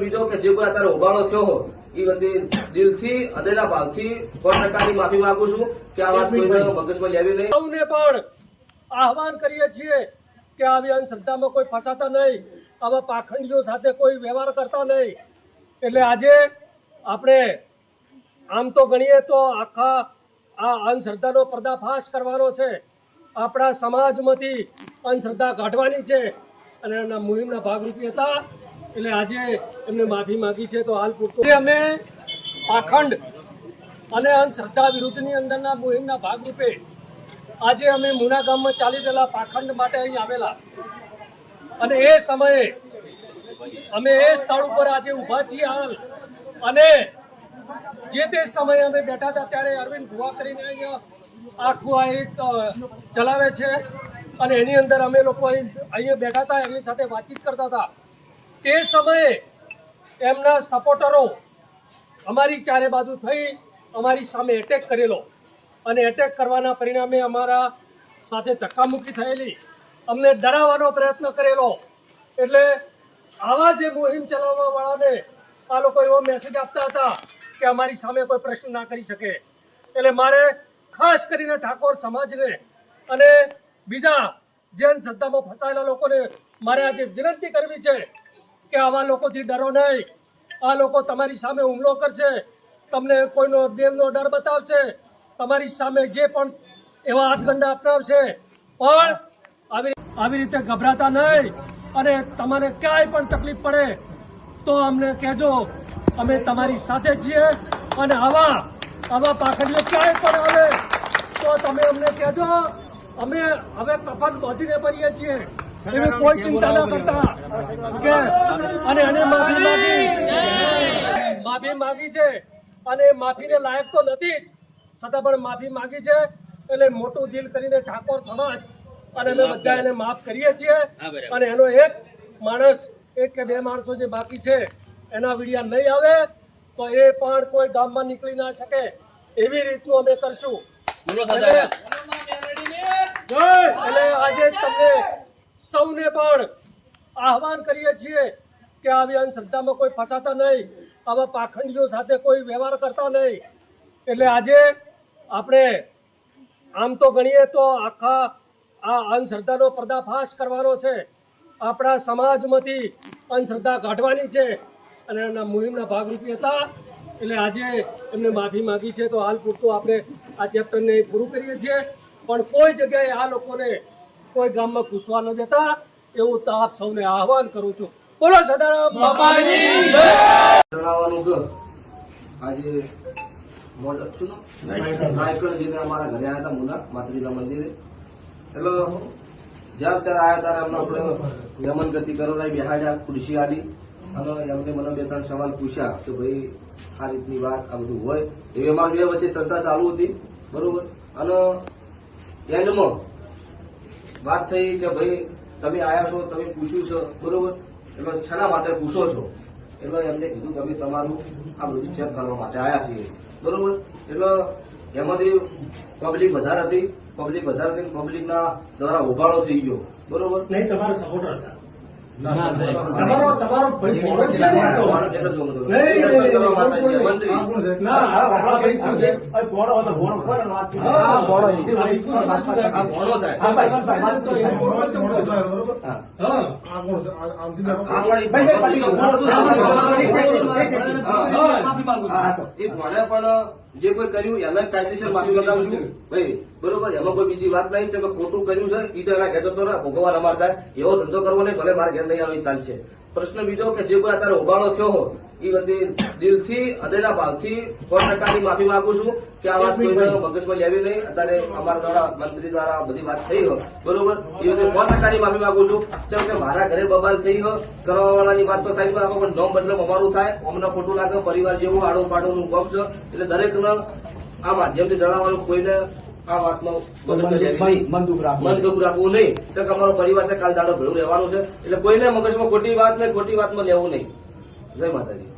બીજો કે જે કોઈ અત્યારે હોબાળો થયો હોય એ બધી દિલથી હૃદયના ભાવથી 100% માફી માંગુ છું કે આ વાત કોઈને મગજમાં લેવી નહીં. સૌને પણ આહવાન કરીએ છીએ કે આવી અંધશ્રદ્ધામાં કોઈ ફસાતા નહીં, આવા પાખંડીઓ સાથે કોઈ વ્યવહાર કરતા નહીં. એટલે આજે આપણે આમ તો ગણીએ તો આખા આ અંધશ્રદ્ધાનો પર્દાફાશ કરવાનો છે, આપણા સમાજમાંથી અંધશ્રદ્ધા કાઢવાની છે અને એના મુહિમના ભાગરૂપે હતા. એટલે આજે એમને માફી માગી છે. તો હાલ પૂરતું અમે પાખંડ અને અંધશ્રદ્ધા વિરુદ્ધની અંદરના મુહિમના ભાગરૂપે આજે અમે મુના ગામમાં ચાલી રહેલા પાખંડ માટે અહીં આવેલા અને એ સમયે અમે એ સ્થળ ઉપર આજે ઊભા છીએ હાલ. અને જે તે સમયે અમે બેઠા હતા ત્યારે અરવિંદ ભુવા કરીને અહીંયા આખું આ એક ચલાવે છે અને એની અંદર અમે લોકો અહીંયા બેઠા હતા, એમની સાથે વાતચીત કરતા હતા. તે સમયે એમના સપોર્ટરો અમારી ચારે બાજુ થઈ અમારી સામે એટેક કરેલો અને એટેક કરવાના પરિણામે અમારા સાથે ધક્કામુક્કી થયેલી, અમને ડરાવવાનો પ્રયત્ન કરેલો. એટલે આવા જે મુહિમ ચલાવવાવાળાને આ લોકો એવો મેસેજ આપતા હતા કે અમારી સામે કોઈ પ્રશ્ન ના કરી શકે. એટલે મારે ખાસ કરીને ઠાકોર સમાજને અને બીજા જે અંધશ્રદ્ધામાં ફસાયેલા લોકોને મારે આજે વિનંતી કરવી છે કે આવા લોકોથી ડરો નહીં. આ લોકો તમારી સામે હુમલો કરશે, તમને કોઈનો દેવનો ડર બતાવશે, તમારી સામે જે પણ એવા હાથગંડા અપનાવશે, પણ આવી રીતે ગભરાતા નહીં. અને તમારે ક્યાંય પણ તકલીફ પડે તો અમને કહેજો, અમે તમારી સાથે છીએ. અને આવા પાખંડીઓ ક્યાંય પણ આવે તો તમે અમને કહેજો, અમે હવે કફન બાંધીને ભરીએ છીએ, એવી કોઈ ચિંતા ના કરતા. અને એને માફી માગી છે અને માફીને લાયક તો નથી છતાં પણ માફી માગી છે. એટલે મોટું દિલ કરીને ઠાકોર સમાજ અને અમે બધા એને માફ કરીએ છીએ. અને એનો એક કે બે માણસો જે બાકી છે એના વિડિયા નહીં આવે તો એ પણ કોઈ ગામમાં નીકળી ના શકે એવી રીતનું અમે કરશું. એટલે આજે તમને સૌને પણ આહવાન કરીએ છીએ કે આવી અંધશ્રદ્ધામાં કોઈ ફસાતા નહીં, આવા પાખંડીઓ સાથે કોઈ વ્યવહાર કરતા નહીં. એટલે આજે આપણે આમ તો ગણીએ તો આખા આ અંધશ્રદ્ધાનો પર્દાફાશ કરવાનો છે, આપણા સમાજમાંથી અંધશ્રદ્ધા કાઢવાની છે અને એના મુહિમના ભાગરૂપે હતા. એટલે આજે એમને માફી માગી છે. તો હાલ પૂરતું આપણે આ ચેપ્ટરને પૂરું કરીએ છીએ, પણ કોઈ જગ્યાએ આ લોકોને કોઈ ગામમાં ઘૂસવા ન દેતા એવું તો આપ સૌને આહવાન કરું છું. બોલો સદારામ બાપાજી જણાવવાનું કે આજે મોડલ છું નાયકણ જીને અમારા ઘરે આવ્યા હતા મુના માતૃકા મંદિરે. એટલે જ્યાં ત્યારે આવ્યા ત્યારે એમને આપણે યમન ગતિ કરોડાઈ બેહાડ્યા, ખુરશી આલી અને એમને મને બે ત્રણ સવાલ પૂછ્યા કે ભાઈ આ રીતની વાત આ બધું હોય એવી અમારી બે વચ્ચે ચર્ચા ચાલુ હતી, બરોબર. અને એન્ડમાં વાત થઈ કે ભાઈ તમે આવ્યા છો, તમે પૂછ્યું છે, બરોબર, એટલે શાના માટે પૂછો છો? એટલે એમને કીધું કે અમે તમારું આ બધું ચેક કરવા માટે આવ્યા છીએ, બરોબર. એટલે એમાંથી પબ્લિક વધારે હતી, પબ્લિકના દ્વારા ઉભાળો થઈ ગયો, બરોબર. નહીં, તમારા સપોર્ટર હતા. જે કોઈ કર્યું એને કાયદેસર માફી બતાવું છું ભાઈ, બરોબર. એમાં કોઈ બીજી વાત નહીં છે કે ખોટું કર્યું છે ઈ તો એના ઘેર જતો રહે, ભોગવવા અમાર થાય એવો ધંધો કરવો નહીં, ભલે મારે ઘેર નહીં આવે ચાલશે. પ્રશ્ન બીજો કે જે કોઈ અત્યારે હોબાળો થયો હોય એ બધી દિલથી હૃદયના ભાવથી 100% માફી માંગુ છું કે આ વાત કોઈને મગજમાં લેવી નહીં. અત્યારે અમારા દ્વારા મંત્રી દ્વારા બધી વાત થઈ હોય, બરોબર, એ બધી 100% માફી માંગુ છું. કેમ કે મારા ઘરે બબાલ થઈ હોય, કરવાવાળાની વાત તો થાય પણ નોમ બદલમ અમારું થાય, અમને ખોટું લાગે, પરિવાર જેવું આડું પાડું કામ છે. એટલે દરેકને આ માધ્યમથી જણાવવાનું કોઈને આ વાતનો મન દુઃખ રાખવું નહીં. તો અમારો પરિવાર છે, કાલ દાડો ભેળું રહેવાનું છે. એટલે કોઈને મગજમાં ખોટી વાત નહીં, ખોટી વાતમાં લેવું નહીં. જય માતાજી.